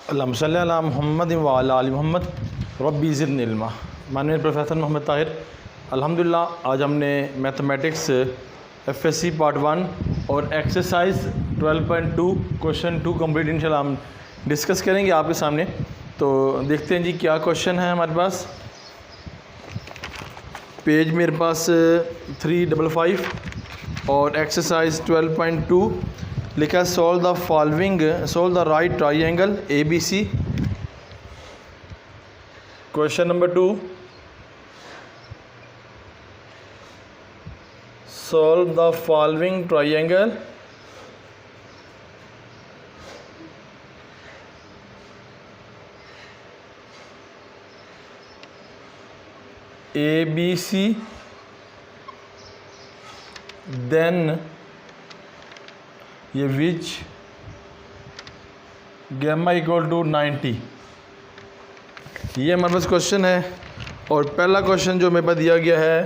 अल्लाहुम्मा सल्ली अला मुहम्मद व अला आलि मुहम्मद रब्बी ज़िदनी इल्मा। माननीय प्रोफेसर मोहम्मद ताहिर, अल्हम्दुलिल्लाह आज हमने मैथमेटिक्स एफएससी पार्ट 1 और एक्सरसाइज 12.2 क्वेश्चन 2 कंप्लीट इंशाल्लाह हम डिस्कस करेंगे आपके सामने। तो देखते हैं जी क्या क्वेश्चन है हमारे पास। पेज मेरे पास 355 और एक्सरसाइज 12.2 लिखा है solve the right triangle ABC। Question number 2, solve the following triangle ABC then ये विच गैमा इक्वल टू 90। ये हमारे पास क्वेश्चन है और पहला क्वेश्चन जो मेरे पास दिया गया है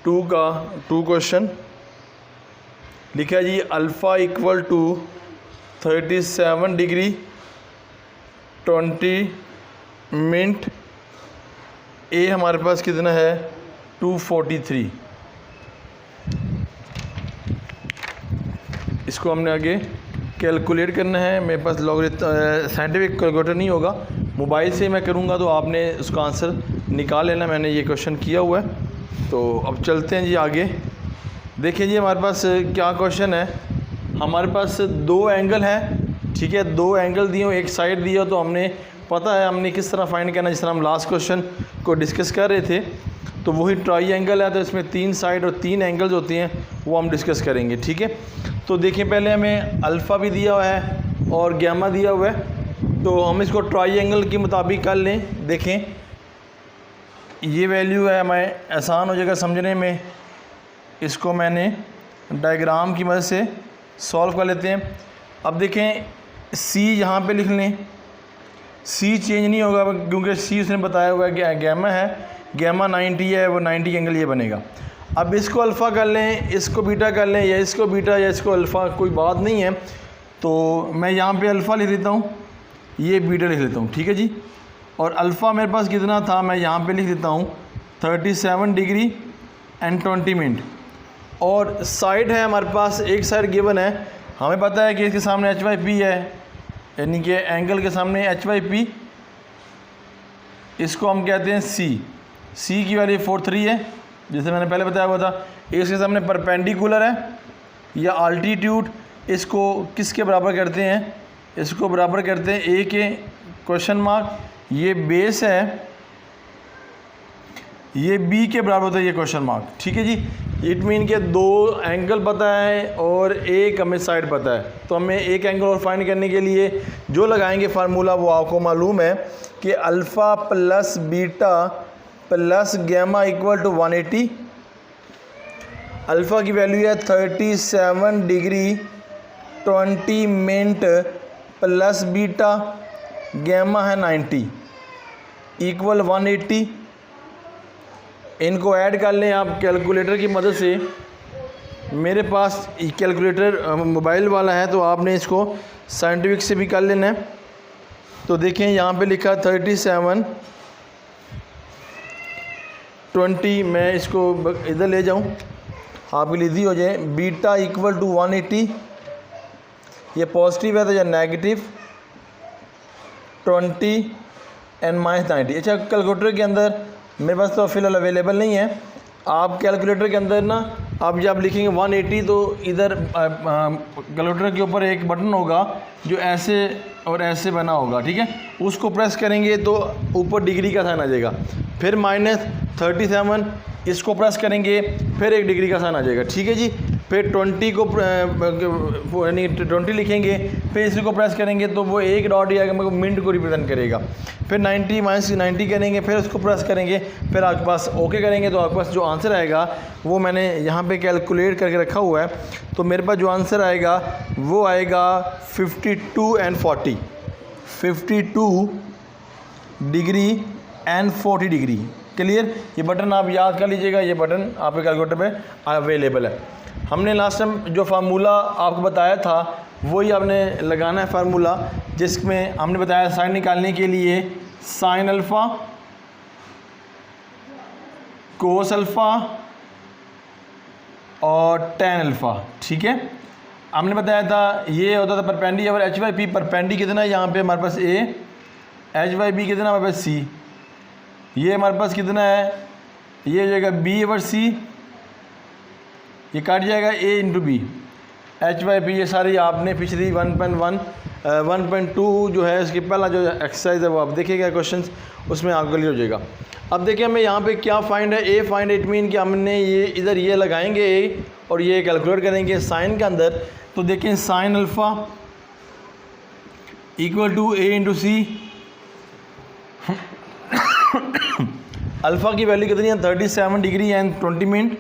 2 क्वेश्चन लिखा है जी alpha equal to 37 degree 20 minute. A हमारे पास कितना है 243। इसको हमने आगे कैलकुलेट करना है। मेरे पास साइंटिफिक कैलकुलेटर नहीं होगा, मोबाइल से मैं करूँगा तो आपने उसका आंसर निकाल लेना। मैंने ये क्वेश्चन किया हुआ है। तो अब चलते हैं जी आगे। देखिए जी हमारे पास क्या क्वेश्चन है। हमारे पास 2 एंगल है, ठीक है, 2 एंगल दिए हो, एक साइड दिया तो हमने पता है हमने किस तरह फाइंड करना, जिस तरह हम लास्ट क्वेश्चन को डिस्कस कर रहे थे। तो वही ट्राई एंगल है, तो इसमें 3 साइड और 3 एंगल्स होती हैं, वो हम डिस्कस करेंगे, ठीक है। तो देखिए पहले हमें अल्फ़ा भी दिया हुआ है और गैमा दिया हुआ है, तो हम इसको ट्राई एंगल के मुताबिक कर लें। देखें ये वैल्यू है, हमें आसान हो जाएगा समझने में। इसको मैंने डायग्राम की मदद से सॉल्व कर लेते हैं। अब देखें सी यहाँ पे लिख लें, सी चेंज नहीं होगा क्योंकि सी उसने बताया हुआ है कि गैमा है, गैमा 90 है, वो 90 एंगल ये बनेगा। अब इसको अल्फ़ा कर लें, इसको बीटा कर लें, या इसको बीटा या इसको अल्फ़ा, कोई बात नहीं है। तो मैं यहाँ पे अल्फ़ा लिख देता हूँ, ये बीटा लिख लेता हूँ, ठीक है जी। और अल्फ़ा मेरे पास कितना था, मैं यहाँ पे लिख देता हूँ 37 डिग्री एंड 20 मिनट। और साइड है हमारे पास, एक साइड गिवन है, हमें पता है कि इसके सामने HYP है, यानी कि एंगल के सामने HYP, इसको हम कहते हैं C की वैल्यू 43 है, जैसे मैंने पहले बताया हुआ था। इसके सामने परपेंडिकुलर है या अल्टीट्यूड, इसको किसके बराबर करते हैं, इसको बराबर करते हैं A के क्वेश्चन मार्क। ये बेस है, ये B के बराबर होता है ये क्वेश्चन मार्क, ठीक है जी। इट मीन के 2 एंगल पता है और एक हमें साइड पता है। तो हमें एक एंगल और फाइंड करने के लिए जो लगाएंगे फार्मूला वो आपको मालूम है कि alpha plus beta plus gamma equal to 180। Alpha की वैल्यू है 37 degree 20 minute plus beta gamma है 90 इक्वल 180। इनको ऐड कर लें आप कैलकुलेटर की मदद से। मेरे पास कैलकुलेटर मोबाइल वाला है, तो आपने इसको साइंटिफिक से भी कर लेना है। तो देखें यहाँ पे लिखा 37 20, मैं इसको इधर ले जाऊँ आपके लिए ईजी हो जाए। बीटा इक्वल टू 180, ये पॉजिटिव है तो या नेगेटिव 20 एंड -90। अच्छा कैलकुलेटर के अंदर मेरे पास तो फ़िलहाल अवेलेबल नहीं है। आप कैलकुलेटर के अंदर ना आप जब लिखेंगे 180 तो इधर कैलकुलेटर के ऊपर एक बटन होगा जो ऐसे और ऐसे बना होगा, ठीक है। उसको प्रेस करेंगे तो ऊपर डिग्री का साइन आ जाएगा, फिर -37 इसको प्रेस करेंगे, फिर 1 डिग्री का साइन आ जाएगा, ठीक है जी। फिर 20 को यानी 20 लिखेंगे, फिर इसको प्रेस करेंगे तो वो 1 डॉट या मिनट को रिप्रेजेंट करेगा। फिर 90 -90 करेंगे, फिर उसको प्रेस करेंगे, फिर आपके पास ओके करेंगे तो आपके पास जो आंसर आएगा वो मैंने यहाँ पे कैलकुलेट करके रखा हुआ है। तो मेरे पास जो आंसर आएगा वो आएगा 52 and 40, 52 degree and 40 degree. Clear. ये बटन आप याद कर लीजिएगा, ये बटन आपके कैलकुलेटर पे अवेलेबल है। हमने लास्ट टाइम जो फार्मूला आपको बताया था वही आपने लगाना है फार्मूला, जिसमें हमने बताया साइन निकालने के लिए साइन अल्फ़ा, कोस अल्फ़ा और टेन अल्फ़ा। ठीक है, हमने बताया था ये होता था परपेंडी और एच वाई पी। परपेंडी कितना है यहाँ पे हमारे पास ए, एच वाई बी कितना हमारे पास सी, ये हमारे पास कितना है, ये हो जाएगा बी ओवर सी, ये काट जाएगा A into B, H Y P. ये सारी आपने पिछली 1.1 1.2 जो है इसकी पहला जो एक्सरसाइज है वो आप देखिएगा क्वेश्चंस, उसमें आपको क्लियर हो जाएगा। अब देखिए हमें यहाँ पे क्या फाइंड है, ए फाइंड। इट मीन कि हमने ये इधर ये लगाएंगे ए और ये कैलकुलेट करेंगे साइन के अंदर। तो देखें sine alpha equal to A into C. Alpha की वैल्यू कितनी है 37 डिग्री एंड 20 मिनट,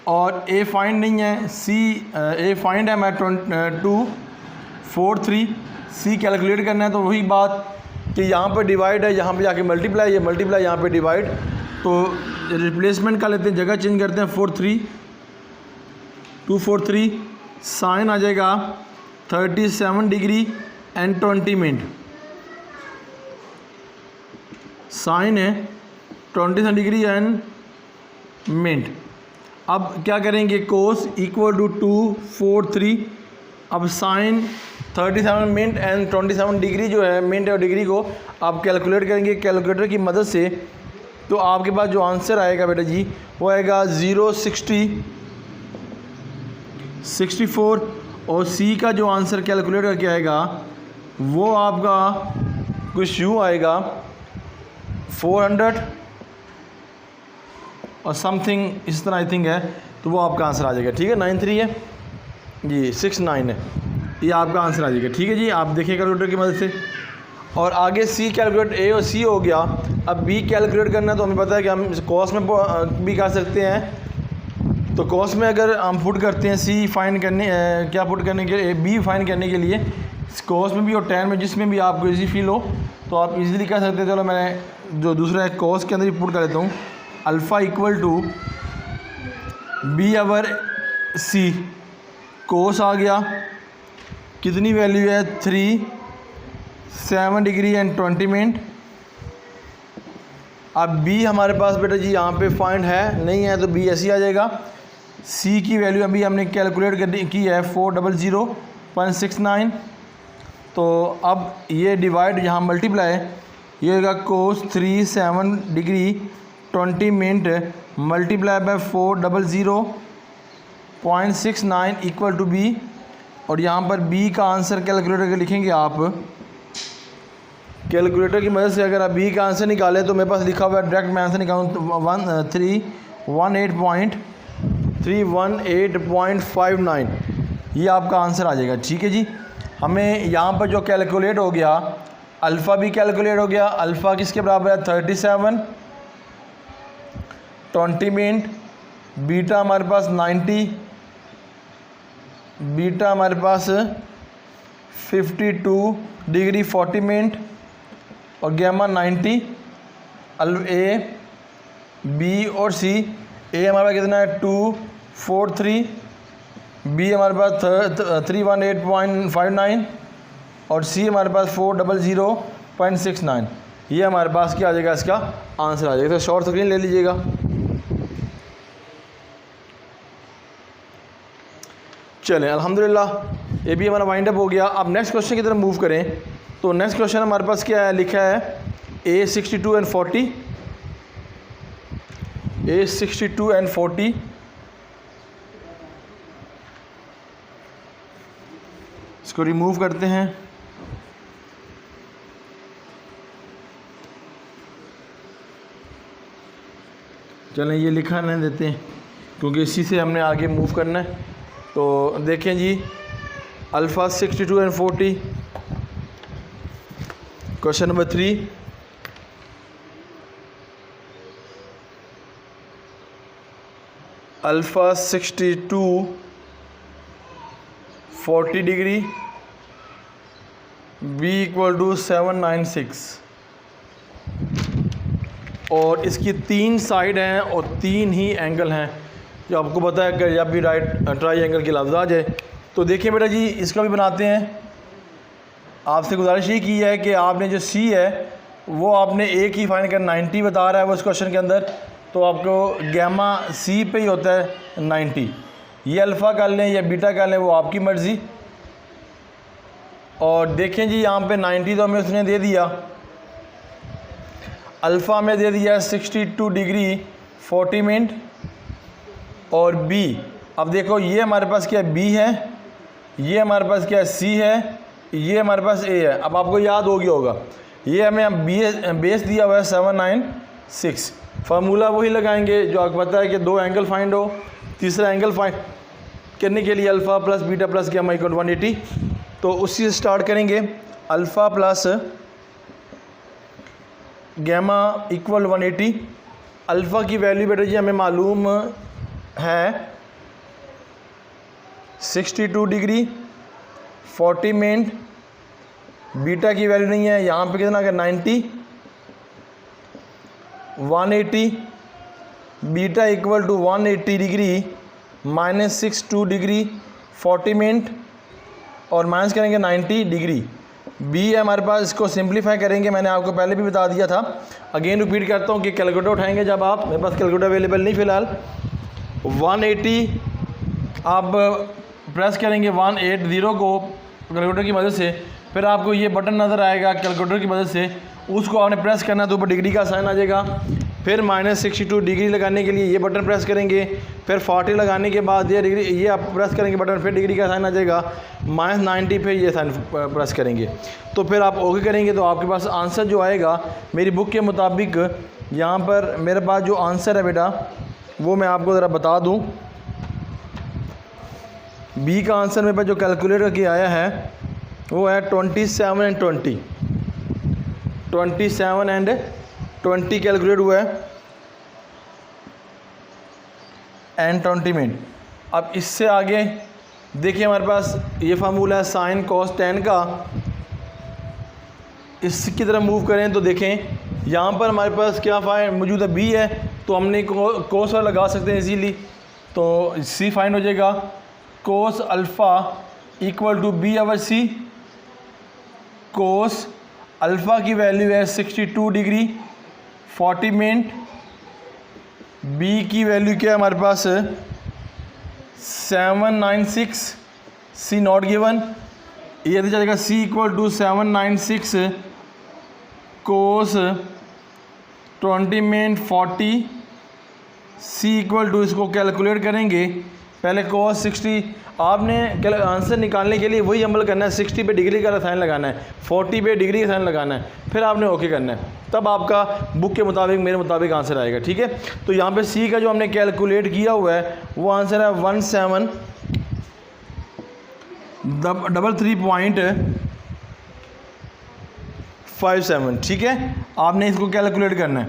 और ए फाइंड नहीं है, सी ए फाइंड है मैं 243, सी कैलकुलेट करना है। तो वही बात कि यहाँ पर डिवाइड है, यहाँ पे जाके मल्टीप्लाई, ये मल्टीप्लाई यहाँ पे डिवाइड, तो रिप्लेसमेंट का लेते हैं, जगह चेंज करते हैं 243 साइन आ जाएगा 37 डिग्री एंड 20 मिनट, साइन है 27 डिग्री एंड मिनट। अब क्या करेंगे, कोस इक्वल टू 243, अब साइन 37 मिनट एंड 27 डिग्री जो है, मिनट और डिग्री को आप कैलकुलेट करेंगे कैलकुलेटर की मदद से। तो आपके पास जो आंसर आएगा बेटा जी वो आएगा 064, और सी का जो आंसर कैलकुलेट करके आएगा वो आपका कुछ यूँ आएगा 400 और समथिंग इस तरह आई थिंक है, तो वो आपका आंसर आ जाएगा। ठीक है, 93 है जी, 69 है, ये आपका आंसर आ जाएगा। ठीक है जी, आप देखिए कैलकुलेटर की मदद से। और आगे सी कैलकुलेट, ए और सी हो गया। अब बी कैलकुलेट करना है, तो हमें पता है कि हम कॉस में भी कर सकते हैं। तो कॉस में अगर हम पुट करते हैं सी फाइंड करने क्या पुट करने के लिए, बी फाइंड करने के लिए, कॉस में भी और टेन में, जिसमें भी आपको इजी फील हो तो आप इजीली कर सकते हैं। चलो मैं जो दूसरा है कॉस के अंदर ही पुट कर लेता हूँ, alpha equal to B over C, cos आ गया, कितनी वैल्यू है 37 डिग्री एंड 20 मिनट। अब बी हमारे पास बेटा जी यहाँ पे फाइंड है नहीं है, तो बी ऐसे ही आ जाएगा। सी की वैल्यू अभी हमने कैलकुलेट की है 400.69। तो अब ये डिवाइड यहाँ मल्टीप्लाई, ये होगा cos 37 degree 20 minute multiply by 400.69 equal to B. और यहाँ पर बी का आंसर कैलकुलेटर के लिखेंगे आप, कैलकुलेटर की मदद से अगर आप बी का आंसर निकालें तो मेरे पास लिखा हुआ है, डायरेक्ट मैं आंसर निकालूँ तो 318.59 ये आपका आंसर आ जाएगा। ठीक है जी, हमें यहाँ पर जो कैलकुलेट हो गया, अल्फ़ा भी कैलकुलेट हो गया। अल्फ़ा किसके बराबर है 37 20 मिनट, बीटा हमारे पास 90, बीटा हमारे पास 52 डिग्री 40 मिनट, और गैमा 90। ए बी और सी, ए हमारे पास कितना है 243, बी हमारे पास 318.59 और सी हमारे पास 400.69। ये हमारे पास क्या आ जाएगा, इसका आंसर आ जाएगा। तो शॉर्ट स्क्रीन ले लीजिएगा। चलें, अल्हम्दुलिल्लाह ये भी हमारा वाइंड अप हो गया। अब नेक्स्ट क्वेश्चन की तरफ मूव करें। तो नेक्स्ट क्वेश्चन हमारे पास क्या है, लिखा है A62 and 40, A62 and 40। इसको रिमूव करते हैं। चलें, ये लिखा नहीं देते हैं क्योंकि इसी से हमने आगे मूव करना है। तो देखें जी, alpha 62 and 40, question number 3। Alpha 62 40 degree, B equal to 796, और इसकी 3 साइड हैं और 3 ही एंगल हैं। जो आपको पता है कि जब भी राइट ट्राई एंगल की लफ्ज़ आ जाए। तो देखिए बेटा जी, इसका भी बनाते हैं। आपसे गुजारिश ये की है कि आपने जो सी है वो आपने एक ही फाइंड कर 90 बता रहा है वो इस क्वेश्चन के अंदर, तो आपको गैमा सी पे ही होता है 90। ये अल्फ़ा कर लें या बीटा कर लें वो आपकी मर्ज़ी। और देखें जी यहाँ पे 90 तो हमें उसने दे दिया, अल्फ़ा में दे दिया 62 डिग्री 40 मिनट और बी। अब देखो ये हमारे पास क्या बी है, ये हमारे पास क्या सी है, ये हमारे पास ए है। अब आपको याद हो गया होगा ये हमें बेस दिया हुआ है 796। फार्मूला वही लगाएंगे जो आपको पता है कि दो एंगल फाइंड हो, तीसरा एंगल फाइंड करने के लिए alpha plus beta plus gamma equal 180। तो उसी से स्टार्ट करेंगे, alpha plus gamma equal 180। Alpha की वैल्यू बेटा जी हमें मालूम है 62 डिग्री 40 मिनट, बीटा की वैल्यू नहीं है, यहाँ पे कितना अगर 90 180, beta equal to 180 degree minus 62 degree 40 minute और माइनस करेंगे 90 डिग्री। बी है हमारे पास, इसको सिंप्लीफाई करेंगे, मैंने आपको पहले भी बता दिया था, अगेन रिपीट करता हूँ कि कैलकुलेटर उठाएंगे जब आप, मेरे पास कैलकुलेटर अवेलेबल नहीं फ़िलहाल। 180 आप प्रेस करेंगे 180 को कैलकुलेटर की मदद से, फिर आपको ये बटन नज़र आएगा कैलकुलेटर की मदद से, उसको आपने प्रेस करना तो ऊपर डिग्री का साइन आ जाएगा। फिर माइनस 62 डिग्री लगाने के लिए ये बटन प्रेस करेंगे, फिर 40 लगाने के बाद ये डिग्री, ये आप प्रेस करेंगे बटन, फिर डिग्री का साइन आ जाएगा, माइनस 90 पे ये साइन प्रेस करेंगे, तो फिर आप ओके करेंगे तो आपके पास आंसर जो आएगा मेरी बुक के मुताबिक, यहाँ पर मेरे पास जो आंसर है बेटा वो मैं आपको ज़रा बता दूँ। बी का आंसर मेरे पास जो कैलकुलेटर के आया है वो है 27 एंड 20, 27 एंड 20 कैलकुलेट हुआ है एंड 20 मिनट। अब इससे आगे देखिए हमारे पास ये फार्मूला है साइन कॉस टेन का, इसकी तरफ मूव करें तो देखें यहाँ पर हमारे पास क्या फाइंड मौजूद है, बी है, तो हमने कोस वाला लगा सकते हैं इजीली, तो सी फाइंड हो जाएगा cos alpha equal to B over C. Cos alpha की वैल्यू है 62 डिग्री 40 मिनट, बी की वैल्यू क्या है हमारे पास 796, सी नॉट गिवन, ये जाएगा C equal to 796 cos 20 minute 40, C equal to, इसको कैलकुलेट करेंगे पहले कोस 60, आपने आंसर निकालने के लिए वही अमल करना है, 60 पे डिग्री का साइन लगाना है, 40 पे डिग्री का साइन लगाना है, फिर आपने ओके करना है, तब आपका बुक के मुताबिक मेरे मुताबिक आंसर आएगा। ठीक है, तो यहाँ पे सी का जो हमने कैलकुलेट किया हुआ है वो आंसर है 1733.57। ठीक है, आपने इसको कैलकुलेट करना है।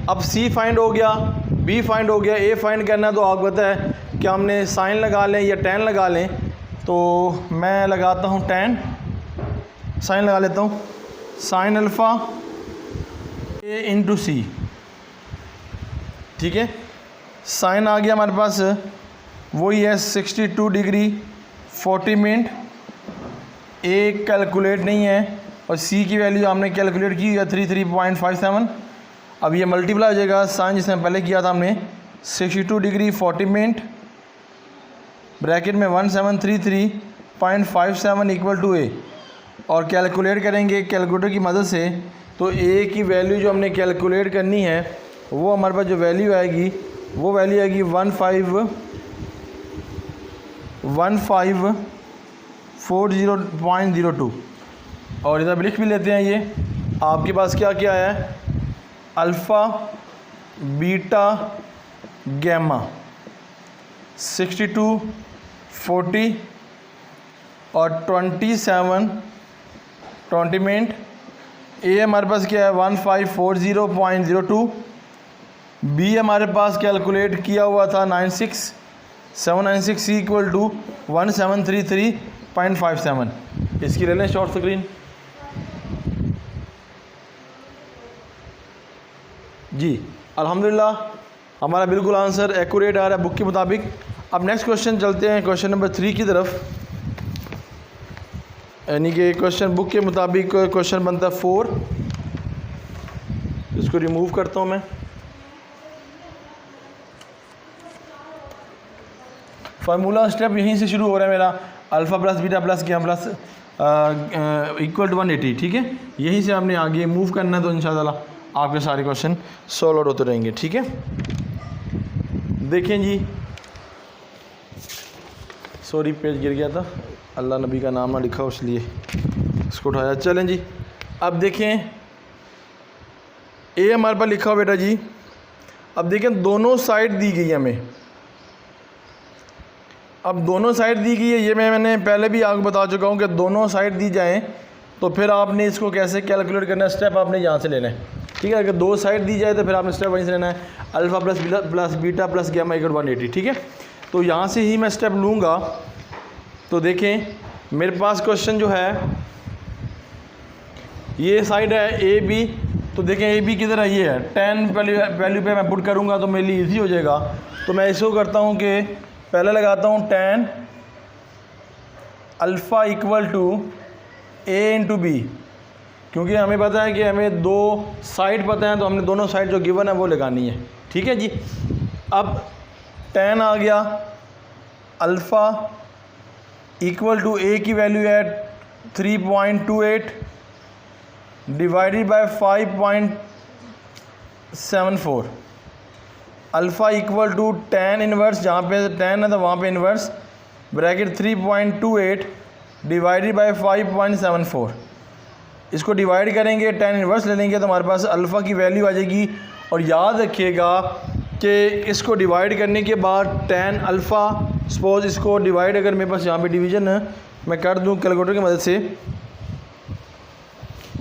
अब सी फाइंड हो गया, बी फाइंड हो गया, ए फाइंड करना है, तो आपको पता है कि हमने साइन लगा लें या टेन लगा लें, तो मैं लगाता हूँ टेन, साइन लगा लेता हूँ, साइन अल्फ़ा ए इंटू सी। ठीक है, साइन आ गया हमारे पास, वही है 62 डिग्री 40 मिनट, ए कैलकुलेट नहीं है और सी की वैल्यू हमने कैलकुलेट की है 33.57। अब ये मल्टीप्लाई हो जाएगा साइन जिसने पहले किया था हमने 62 डिग्री 40 मिनट ब्रैकेट में 1733.57 इक्वल टू ए, और कैलकुलेट करेंगे कैलकुलेटर की मदद से, तो ए की वैल्यू जो हमने कैलकुलेट करनी है वो हमारे पास जो वैल्यू आएगी वो वैल्यू आएगी 1540.02। और इधर लिख भी लेते हैं, ये आपके पास क्या क्या है, अल्फ़ा बीटा गैमा 62 40 और 27 20 मिनट, ए हमारे पास क्या है 1540.02, बी हमारे पास कैलकुलेट किया हुआ था 796, सी इक्वल टू 1733.57। इसकी ले लें शॉर्ट स्क्रीन जी। अल्हम्दुलिल्लाह हमारा बिल्कुल आंसर एक्यूरेट आ रहा है बुक के मुताबिक। अब नेक्स्ट क्वेश्चन चलते हैं क्वेश्चन नंबर 3 की तरफ, यानी कि क्वेश्चन बुक के मुताबिक क्वेश्चन बनता है 4। इसको रिमूव करता हूँ मैं। फार्मूला स्टेप यहीं से शुरू हो रहा है मेरा, alpha plus beta plus gamma plus equal to 180, ठीक है। यहीं से आपने आगे मूव करना है, तो इंशाअल्लाह आपके सारे क्वेश्चन सॉल्व आउट होते रहेंगे, ठीक है। देखें जी, सॉरी पेज गिर गया था, अल्लाह नबी का नाम ना लिखा इसलिए इसको उठाया। चलें जी, अब देखें ए हमारे पास लिखा हो बेटा जी। अब देखें दोनों साइड दी गई है हमें, अब दोनों साइड दी गई है, ये मैंने पहले भी आपको बता चुका हूँ कि दोनों साइड दी जाएं तो फिर आपने इसको कैसे कैलकुलेट करना है, स्टेप आपने यहाँ से लेना है, ठीक है। अगर दो साइड दी जाए तो फिर आपने स्टेप वहीं से लेना है, alpha plus beta plus gamma equal 180, ठीक है। तो यहाँ से ही मैं स्टेप लूँगा। तो देखें मेरे पास क्वेश्चन जो है, ये साइड है ए बी, तो देखें ए बी किधर है, ये है 10 वैल्यू पे मैं पुट करूँगा तो मेरे लिए ईजी हो जाएगा। तो मैं इसको करता हूँ कि पहले लगाता हूँ 10 alpha equal to A into B, क्योंकि हमें पता है कि हमें दो साइड पता है, तो हमने दोनों साइड जो गिवन है वो लगानी है, ठीक है जी। अब 10 आ गया, अल्फ़ा इक्वल टू ए की वैल्यू है 3.28 divided by 5.74, alpha equal to tan inverse, जहाँ पे tan है तो वहाँ पे इनवर्स, ब्रैकेट 3.28 डिवाइडेड बाय 5.74। इसको डिवाइड करेंगे, tan इनवर्स ले लेंगे तो हमारे पास अल्फ़ा की वैल्यू आ जाएगी। और याद रखिएगा कि इसको डिवाइड करने के बाद tan अल्फ़ा, सपोज इसको डिवाइड अगर मेरे पास यहाँ पे डिवीज़न मैं कर दूँ कैलकुलेटर की मदद से,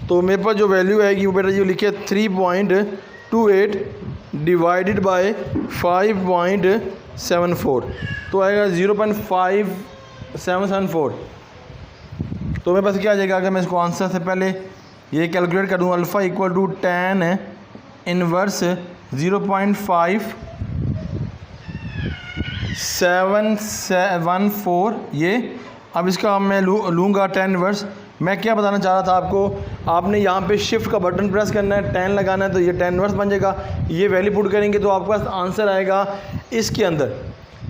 तो मेरे पास जो वैल्यू आएगी वो बेटा जी लिखे 3.28 डिवाइडेड बाय 5.74, तो आएगा 0.5774। तो मेरे पास क्या आ जाएगा, अगर मैं इसको आंसर से पहले ये कैलकुलेट कर दूँ, alpha equal to tan inverse 0.5714 ये। अब इसका मैं लूँगा tan इनवर्स। मैं क्या बताना चाह रहा था आपको, आपने यहाँ पे शिफ्ट का बटन प्रेस करना है, tan लगाना है, तो ये tan इनवर्स बन जाएगा। ये वैल्यू पुट करेंगे तो आपके पास आंसर आएगा इसके अंदर,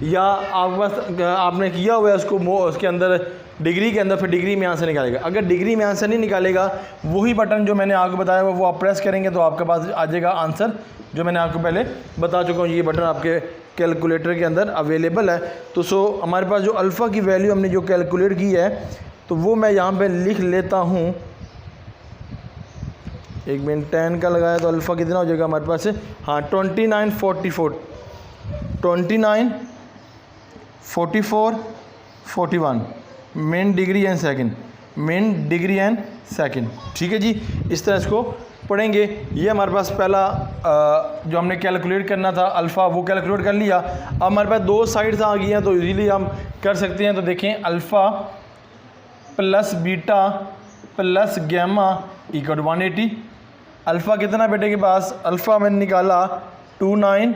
या आपके पास आपने किया हुआ है उसको उसके अंदर डिग्री के अंदर, फिर डिग्री में आंसर निकालेगा। अगर डिग्री में आंसर नहीं निकालेगा, वही बटन जो मैंने आपको बताया वो आप प्रेस करेंगे तो आपके पास आ जाएगा आंसर, जो मैंने आपको पहले बता चुका हूँ। ये बटन आपके कैलकुलेटर के अंदर अवेलेबल है। तो हमारे पास जो अल्फ़ा की वैल्यू हमने जो कैलकुलेट की है, तो वो मैं यहाँ पे लिख लेता हूँ। एक मिनट, 10 का लगाया तो अल्फ़ा कितना हो जाएगा हमारे पास, हाँ 29.41 main degree and second, main degree and second, ठीक है जी। इस तरह इसको पढ़ेंगे। ये हमारे पास पहला जो हमने कैलकुलेट करना था अल्फ़ा, वो कैलकुलेट कर लिया। अब हमारे पास दो साइड्स आ गई हैं तो इजीली हम कर सकते हैं। तो देखें alpha plus beta plus gamma equal 180। Alpha कितना बेटे के पास, अल्फ़ा मैंने निकाला 29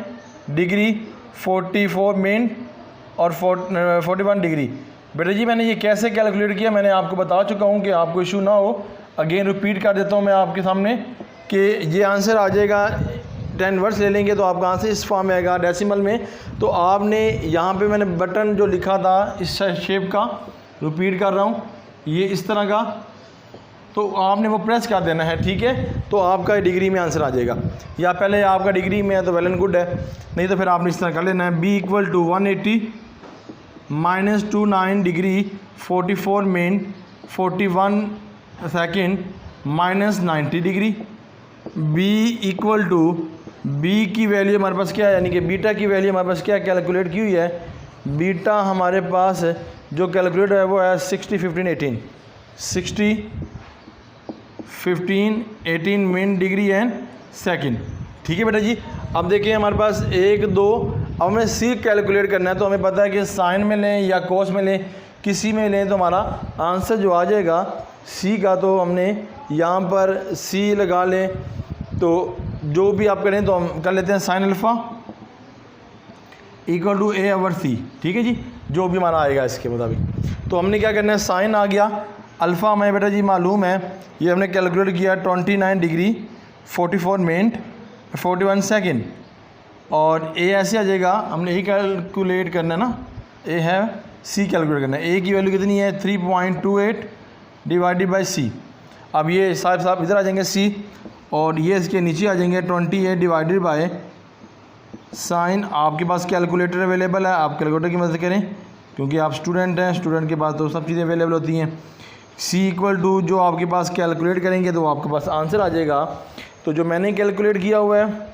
डिग्री 44 मेन और 41 डिग्री। बेटा जी मैंने ये कैसे कैलकुलेट किया मैंने आपको बता चुका हूँ, कि आपको इशू ना हो, अगेन रिपीट कर देता हूँ मैं आपके सामने कि ये आंसर आ जाएगा। tan इनवर्स ले लेंगे तो आपका आंसर इस फॉर्म में आएगा डेसिमल में। तो आपने यहाँ पे मैंने बटन जो लिखा था इस शेप का, रिपीट कर रहा हूँ, ये इस तरह का, तो आपने वो प्रेस कर देना है, ठीक है। तो आपका डिग्री में आंसर आ जाएगा, या पहले आपका डिग्री में है तो वेल एंड गुड है, नहीं तो फिर आपने इस तरह कर लेना है। b equal to 180 minus 29 degree 44 मेन 41 second minus 90 degree. b equal to b की वैल्यू हमारे पास क्या है, यानी कि बीटा की वैल्यू हमारे पास क्या कैलकुलेट की हुई है। बीटा हमारे पास जो कैलकुलेट है वो है 60 15 18 60 15 18 मेन डिग्री एंड सेकंड, ठीक है बेटा जी। अब देखिए हमारे पास 1 2, अब हमें सी कैलकुलेट करना है। तो हमें पता है कि साइन में लें या कोस में लें, किसी में लें तो हमारा आंसर जो आ जाएगा सी का, तो हमने यहाँ पर सी लगा लें। तो जो भी आप करें तो हम कर लेते हैं sine alpha equal to A over C, ठीक है जी, जो भी हमारा आएगा इसके मुताबिक। तो हमने क्या करना है, साइन आ गया, अल्फ़ा हमें बेटा जी मालूम है, ये हमने कैलकुलेट किया 29 डिग्री 44 मिनट 41 सेकेंड, और ए ऐसे आ जाएगा, हमने ए कैलकुलेट करना है ना, ए है सी कैलकुलेट करना है। ए की वैल्यू कितनी है 3.28 डिवाइडेड बाई सी। अब ये साहब इधर आ जाएंगे सी, और ये इसके नीचे आ जाएंगे 28 डिवाइडेड बाय साइन। आपके पास कैलकुलेटर अवेलेबल है, आप कैलकुलेटर की मदद करें क्योंकि आप स्टूडेंट हैं, स्टूडेंट के पास तो सब चीज़ें अवेलेबल होती हैं। सी इक्वल टू जो आपके पास कैलकुलेट करेंगे तो आपके पास आंसर आ जाएगा। तो जो मैंने कैलकुलेट किया हुआ है,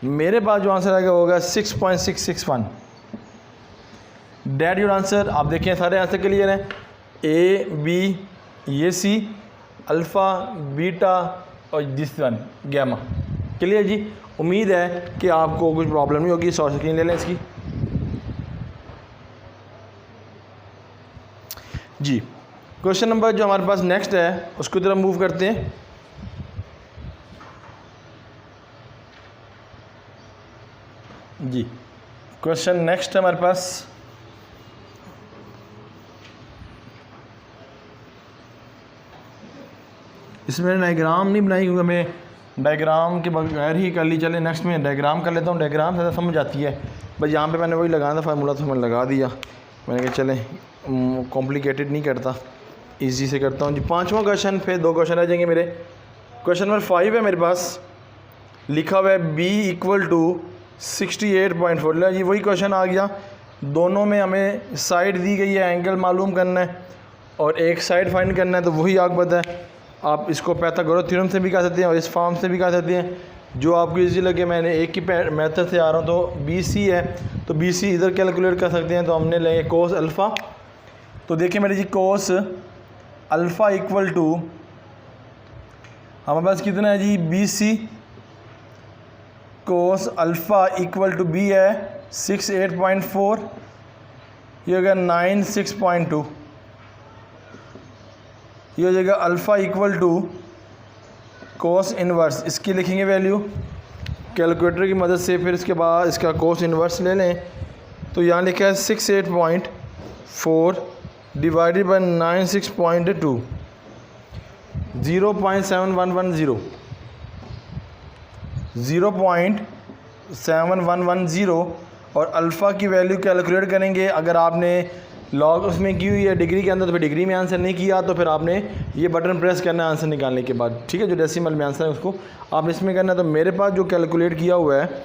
मेरे पास जो आंसर आएगा होगा 6.661। That your answer. आप देखें सारे आंसर क्लियर हैं, ए बी, ये सी, अल्फ़ा, बीटा और दिस वन गैमा। क्लियर जी। उम्मीद है कि आपको कुछ प्रॉब्लम नहीं होगी। शॉर्ट स्क्रीन ले लें इसकी जी। क्वेश्चन नंबर जो हमारे पास नेक्स्ट है उसकी तरफ मूव करते हैं। जी, क्वेश्चन नेक्स्ट है हमारे पास, इसमें डायग्राम नहीं बनाई क्योंकि मैं डायग्राम के बगैर ही कर ली। चले नेक्स्ट में डायग्राम कर लेता हूँ, डायग्राम ज़्यादा समझ आती है। बस यहाँ पे मैंने वही लगाया था फार्मूला, तो मैंने लगा दिया। मैंने कहा चले कॉम्प्लिकेटेड नहीं करता, इजी से करता हूँ जी। 5वां क्वेश्चन, फिर 2 क्वेश्चन रह जाएंगे मेरे। क्वेश्चन नंबर 5 है मेरे पास, लिखा हुआ है बी इक्वल टू 68.4। जी वही क्वेश्चन आ गया। दोनों में हमें साइड दी गई है, एंगल मालूम करना है और एक साइड फाइंड करना है। तो वही आग पता है, आप इसको पाइथागोरस थ्योरम से भी कर सकते हैं और इस फॉर्म से भी कर सकते हैं, जो आपको इजी लगे। मैंने एक ही मेथड से आ रहा हूँ। तो बी सी है, तो बी सी इधर कैलकुलेट कर सकते हैं। तो हमने लेंगे कोस अल्फ़ा। तो देखिए मेरे जी, कोस अल्फ़ा इक्वल टू हमारे पास कितना है जी, B C. Cos alpha equal to B है 68.4, ये हो गया 96.2। ये हो जाएगा alpha equal to cos inverse. इसकी लिखेंगे वैल्यू कैलकुलेटर की मदद से, फिर इसके बाद इसका कोस इनवर्स ले लें। तो यहाँ लिखा है 68.4 डिवाइडेड बाई 96.2, 0.7110, 0.7110। और अल्फ़ा की वैल्यू कैलकुलेट करेंगे। अगर आपने लॉग उसमें की हुई है डिग्री के अंदर, तो फिर डिग्री में आंसर नहीं किया तो फिर आपने ये बटन प्रेस करना है आंसर निकालने के बाद, ठीक है। जो डेसिमल में आंसर है उसको आपने इसमें करना है। तो मेरे पास जो कैलकुलेट किया हुआ है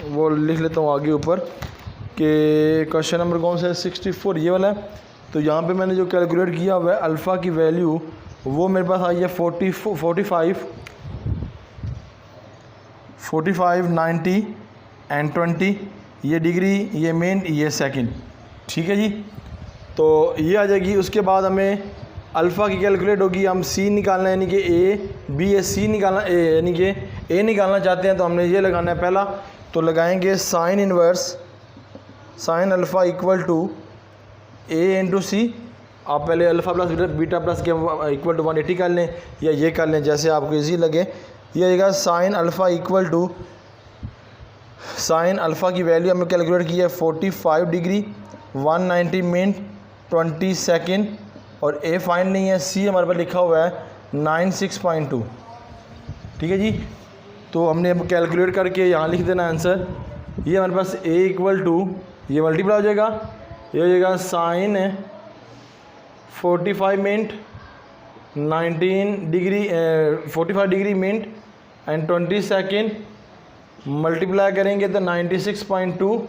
वो लिख लेता हूँ आगे ऊपर कि क्वेश्चन नंबर कौन सा है, 64 ये वाला है। तो यहाँ पे मैंने जो कैलकुलेट किया हुआ है अल्फ़ा की वैल्यू, वो मेरे पास आई है 45 90 एंड 20। ये डिग्री, ये मिनट, ये सेकंड, ठीक है जी। तो ये आ जाएगी। उसके बाद हमें अल्फ़ा की कैलकुलेट होगी। हम सी निकालना है, यानी कि ए बी ए सी निकालना, यानी कि ए निकालना चाहते हैं। तो हमने ये लगाना है पहला। तो लगाएंगे sine inverse sine alpha equal to A into C. आप पहले अल्फ़ा प्लस बीटा प्लस के इक्वल टू 180 कर लें, या ये कर लें जैसे आपको इजी लगे। ये आएगा sine alpha equal to, sine alpha की वैल्यू हमने कैलकुलेट की है 45 डिग्री 190 मिनट 20 सेकेंड, और ए फाइंड नहीं है। सी हमारे पास लिखा हुआ है 96.2, ठीक है जी। तो हमने अब कैलकुलेट करके यहाँ लिख देना आंसर। ये हमारे पास ए इक्वल टू, ये मल्टीप्लाई हो जाएगा, ये हो जाएगा sine 45 minute 19 degree 45 degree minute and 20 second, multiply करेंगे तो 96.2।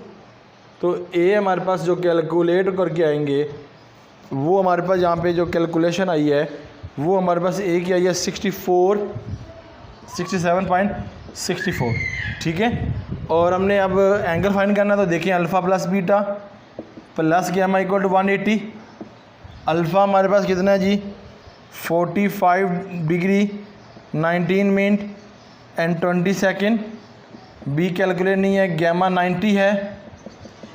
तो ए हमारे पास जो कैलकुलेट करके आएंगे वो हमारे पास यहाँ पे जो कैलकुलेशन आई है वो हमारे पास ए की आई है 67.64, ठीक है। और हमने अब एंगल फाइंड करना। तो देखें alpha plus beta plus gamma equal to 180। Alpha हमारे पास कितना है जी 45 degree 19 minute and 20 second. B calculate नहीं है, गैमा 90 है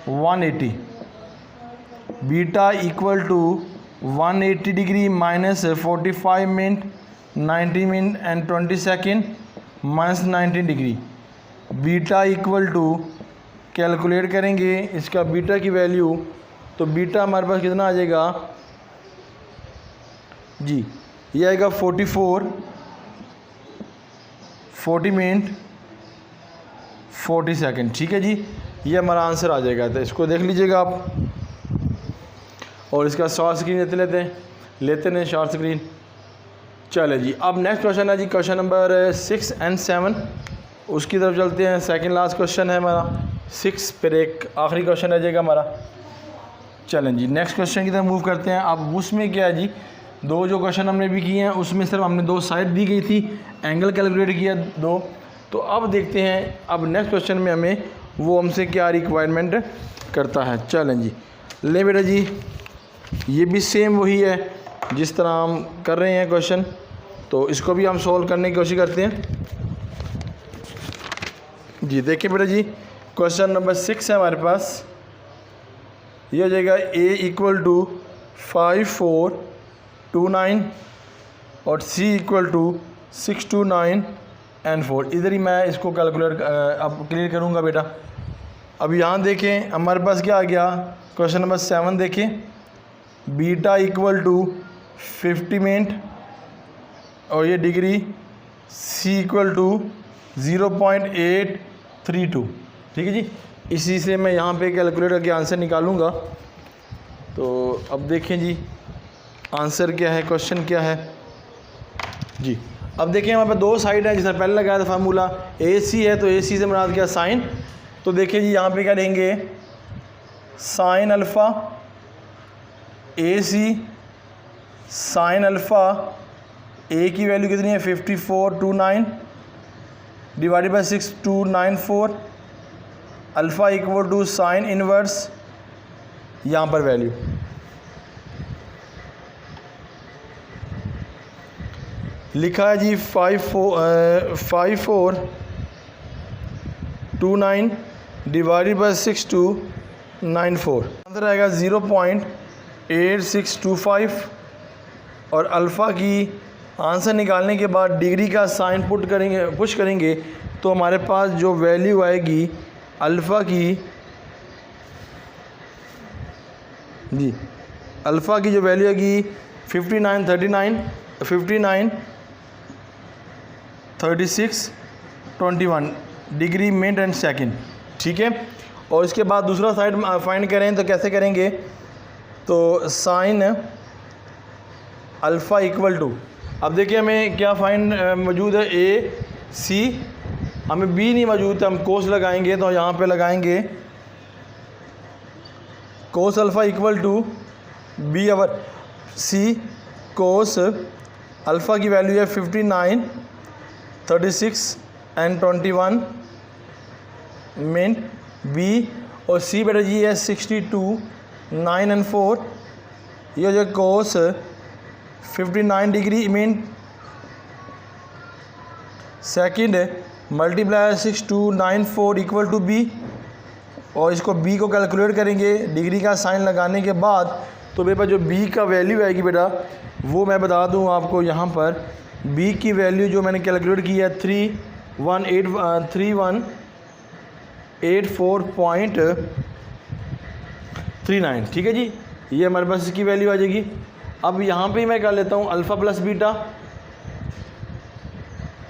180। Beta equal to 180 degree minus 45 minute 90 minute and 20 second minus 90 degree. Beta equal to calculate करेंगे इसका बीटा की वैल्यू, तो बीटा हमारे पास कितना आ जाएगा जी, ये आएगा 40 मिनट 40 सेकंड। ठीक है जी, ये हमारा आंसर आ जाएगा। तो इसको देख लीजिएगा आप, और इसका शॉर्ट स्क्रीन लेते हैं शॉर्ट स्क्रीन। चले जी, अब नेक्स्ट क्वेश्चन है जी क्वेश्चन नंबर 6 और 7, उसकी तरफ चलते हैं। सेकंड लास्ट क्वेश्चन है हमारा 6, फिर एक आखिरी क्वेश्चन रह जाएगा हमारा। चलें जी, नेक्स्ट क्वेश्चन की तरफ मूव करते हैं। अब उसमें क्या है जी, दो जो क्वेश्चन हमने भी किए हैं उसमें सिर्फ हमने दो साइड दी गई थी, एंगल कैलकुलेट किया दो। तो अब देखते हैं अब नेक्स्ट क्वेश्चन में हमें वो हमसे क्या रिक्वायरमेंट करता है। चलें जी, ले बेटा जी, ये भी सेम वही है जिस तरह हम कर रहे हैं क्वेश्चन, तो इसको भी हम सॉल्व करने की कोशिश करते हैं जी। देखिए बेटा जी, क्वेश्चन नंबर 6 है हमारे पास, ये हो जाएगा a = 5429 और c = 629 and 4। इधर ही मैं इसको कैलकुलेट अब क्लियर करूँगा बेटा। अब यहाँ देखें हमारे पास क्या आ गया, क्वेश्चन नंबर 7 देखें, बीटा = 50 मिनट और ये डिग्री, c = 0.832। ठीक है जी, इसी से मैं यहाँ पे कैलकुलेट करके आंसर निकालूंगा। तो अब देखें जी आंसर क्या है, क्वेश्चन क्या है जी। अब देखें हमारे पास दो साइड है, जैसा पहले लगाया था फार्मूला AC है, तो AC से मुराद क्या साइन। तो देखिए जी यहाँ पे क्या लेंगे, sine alpha AC sine alpha A की वैल्यू कितनी है 5429 divided by 6294 alpha = sine inverse, यहाँ पर वैल्यू लिखा है जी 5429 डिवाइडेड बाई 6294, आंसर आएगा 0.8625। और अल्फ़ा की आंसर निकालने के बाद डिग्री का साइन पुश करेंगे तो हमारे पास जो वैल्यू आएगी अल्फ़ा की जी, अल्फ़ा की जो वैल्यू आएगी 593621 डिग्री मिनट एंड सेकंड। ठीक है, और इसके बाद दूसरा साइड फाइंड करें तो कैसे करेंगे, तो साइन अल्फ़ा = अब देखिए हमें क्या फाइंड मौजूद है, AC, हमें B नहीं मौजूद है, हम कोस लगाएंगे। तो यहाँ पे लगाएंगे cos alpha = B over C, कोस अल्फ़ा की वैल्यू है 59 36 एंड 21 मिनट B, और C बेटा जी है 62 9 एंड 4, ये जो कोस 59 degree minute second multiply 6294 = B, और इसको B को कैलकुलेट करेंगे डिग्री का साइन लगाने के बाद। तो मेरे पास जो B का वैल्यू आएगी बेटा वो मैं बता दूं आपको, यहाँ पर B की वैल्यू जो मैंने कैलकुलेट की है 3184.39। ठीक है जी, ये हमारे पास इसकी वैल्यू आ जाएगी। अब यहाँ पे मैं कर लेता हूँ alpha plus beta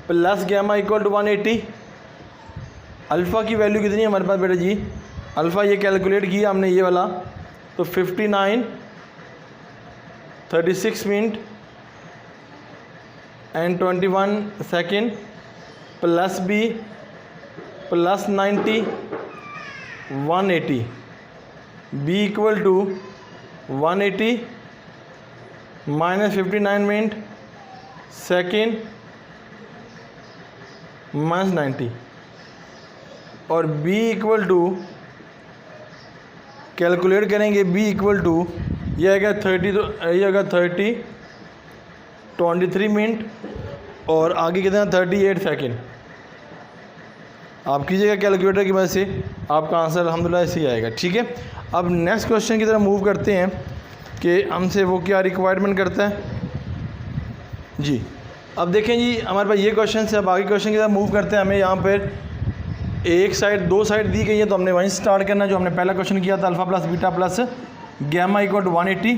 plus gamma = 180। Alpha की वैल्यू कितनी है हमारे पास बेटा जी, अल्फ़ा ये कैलकुलेट किया हमने ये वाला, तो 59 36 minute and 21 second plus B plus 90 180, B = 180 minus 59 minute second minus 90, और B = कैलकुलेट करेंगे B = ये आएगा 30, तो ये आएगा 23 मिनट और आगे कितना 38 सेकेंड। आप कीजिएगा कैलकुलेटर की मदद से, आपका आंसर अल्हम्दुलिल्लाह ऐसे ही आएगा। ठीक है, अब नेक्स्ट क्वेश्चन की तरफ मूव करते हैं कि हमसे वो क्या रिक्वायरमेंट करता है जी। अब देखें जी हमारे पास ये क्वेश्चन से, अब आगे क्वेश्चन की तरफ मूव करते हैं। हमें यहाँ पर एक साइड, दो साइड दी गई है तो हमने वहीं स्टार्ट करना है जो हमने पहला क्वेश्चन किया था, alpha plus beta plus gamma equal to 180।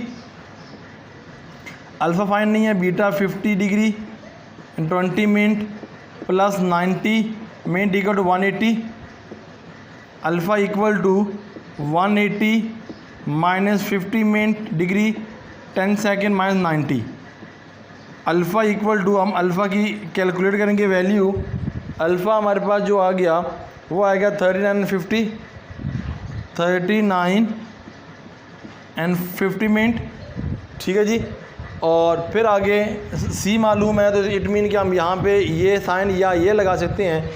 Alpha find नहीं है, beta 50 degree 20 minute plus 90 minute equal to 180। Alpha equal to 180 minus 50 minute degree 10 second minus 90। Alpha equal to, हम अल्फ़ा की कैलकुलेट करेंगे वैल्यू। अल्फ़ा हमारे पास जो आ गया वो आएगा 39 एंड 50 मिनट, ठीक है जी। और फिर आगे सी मालूम है तो इट मीन कि हम यहाँ पे ये साइन या ये लगा सकते हैं,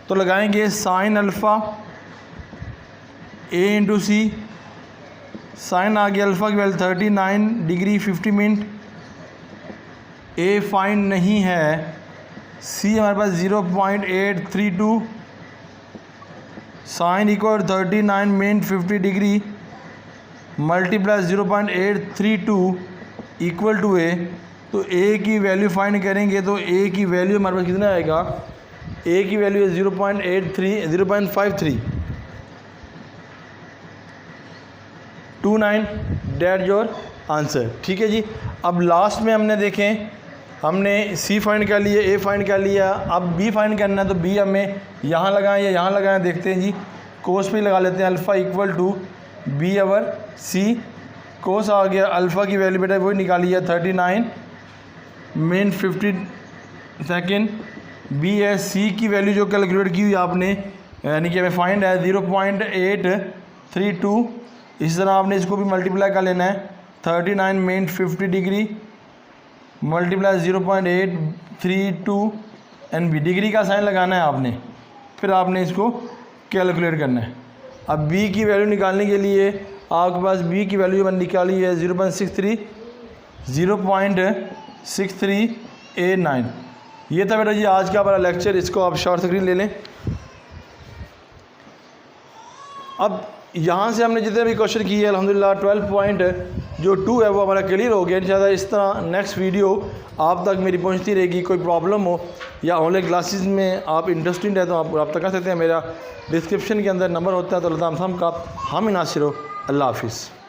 तो लगाएंगे sine alpha A into C. Sine आ गया अल्फ़ा की value 39 degree 50 minute. A fine नहीं है, सी हमारे पास 0.832। Sine equal 39 minute 50 degree multiply 0.832 equal to A. तो ए की वैल्यू फाइंड करेंगे तो ए की वैल्यू हमारे पास कितना आएगा, ए की वैल्यू है 0.59 डेट योर आंसर, ठीक है जी। अब लास्ट में हमने देखें, हमने सी फाइंड कर लिया, ए फाइंड कर लिया, अब बी फाइंड करना है तो बी हमें यहाँ लगाएं या यहाँ लगाएं, देखते हैं जी। कोस पे लगा लेते हैं, alpha equal to B over C. Cos आ गया, अल्फ़ा की वैल्यू बेटा वही निकाली है 39 मिनट 50 सेकेंड। बी है, सी की वैल्यू जो कैलकुलेट की हुई आपने, यानी कि हमें फाइंड है 0.832। इस तरह आपने इसको भी मल्टीप्लाई कर लेना है, 39 minute 50 degree multiply 0.832 and B, degree का साइन लगाना है आपने, फिर आपने इसको कैलकुलेट करना है। अब बी की वैल्यू निकालने के लिए आपके पास बी की वैल्यू मैंने निकाली है 0.6389। ये था बेटा जी आज का हमारा लेक्चर, इसको आप शॉर्ट स्क्रीन ले लें। अब यहाँ से हमने जितने भी क्वेश्चन किए अल्हम्दुलिल्लाह 12.2 है वो हमारा क्लियर हो गया। इंशाल्लाह इस तरह नेक्स्ट वीडियो आप तक मेरी पहुँचती रहेगी। कोई प्रॉब्लम हो या ऑनलाइन क्लासेस में आप इंटरेस्टेड है तो आप रब्ता कर सकते हैं। मेरा डिस्क्रिप्शन के अंदर नंबर होता है, तो अल्लाह हम का हामी नासिर हो। अल्लाह हाफिज़।